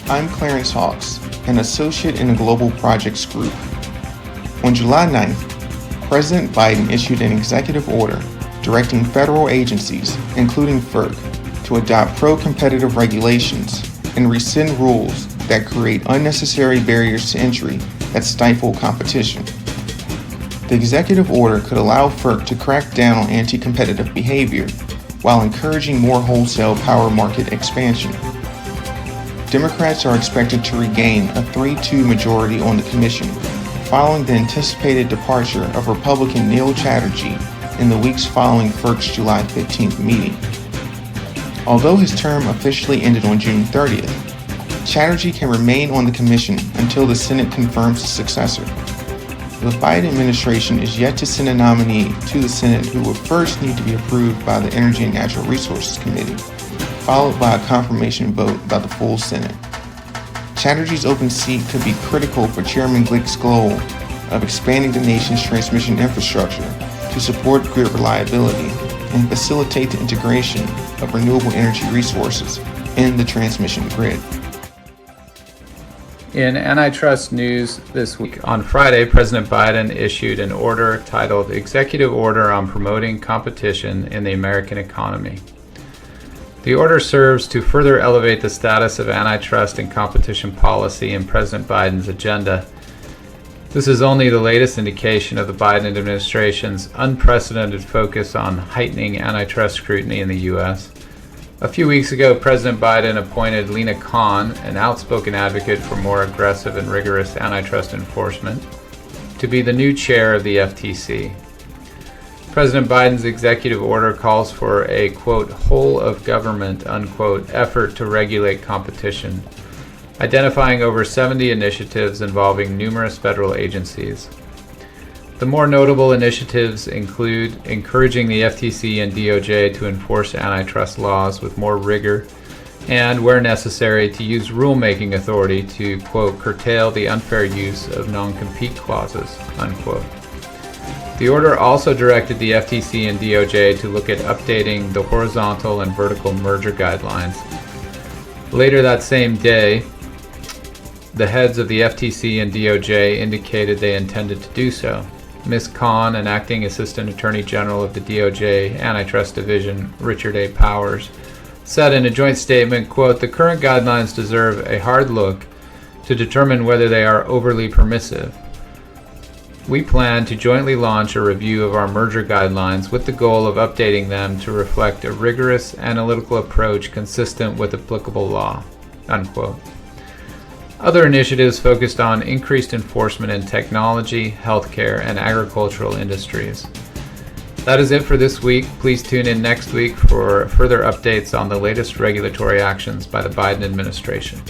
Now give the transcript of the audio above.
I'm Clarence Hawkes, an associate in the Global Projects Group. On July 9th, President Biden issued an executive order directing federal agencies, including FERC, to adopt pro-competitive regulations and rescind rules that create unnecessary barriers to entry that stifle competition. The executive order could allow FERC to crack down on anti-competitive behavior while encouraging more wholesale power market expansion. Democrats are expected to regain a 3-2 majority on the commission following the anticipated departure of Republican Neil Chatterjee in the weeks following FERC's July 15th meeting. Although his term officially ended on June 30th, Chatterjee can remain on the commission until the Senate confirms a successor. The Biden administration is yet to send a nominee to the Senate who will first need to be approved by the Energy and Natural Resources Committee, followed by a confirmation vote by the full Senate. Chatterjee's open seat could be critical for Chairman Glick's goal of expanding the nation's transmission infrastructure to support grid reliability and facilitate the integration of renewable energy resources in the transmission grid. In antitrust news this week, on Friday, President Biden issued an order titled Executive Order on Promoting Competition in the American Economy. The order serves to further elevate the status of antitrust and competition policy in President Biden's agenda. This is only the latest indication of the Biden administration's unprecedented focus on heightening antitrust scrutiny in the U.S. A few weeks ago, President Biden appointed Lina Khan, an outspoken advocate for more aggressive and rigorous antitrust enforcement, to be the new chair of the FTC. President Biden's executive order calls for a, quote, whole of government, unquote, effort to regulate competition, identifying over 70 initiatives involving numerous federal agencies. The more notable initiatives include encouraging the FTC and DOJ to enforce antitrust laws with more rigor and, where necessary, to use rulemaking authority to, quote, curtail the unfair use of non-compete clauses, unquote. The order also directed the FTC and DOJ to look at updating the horizontal and vertical merger guidelines. Later that same day, the heads of the FTC and DOJ indicated they intended to do so. Ms. Khan, an acting Assistant Attorney General of the DOJ Antitrust Division, Richard A. Powers, said in a joint statement, quote, the current guidelines deserve a hard look to determine whether they are overly permissive. We plan to jointly launch a review of our merger guidelines with the goal of updating them to reflect a rigorous analytical approach consistent with applicable law, unquote. Other initiatives focused on increased enforcement in technology, healthcare, and agricultural industries. That is it for this week. Please tune in next week for further updates on the latest regulatory actions by the Biden administration.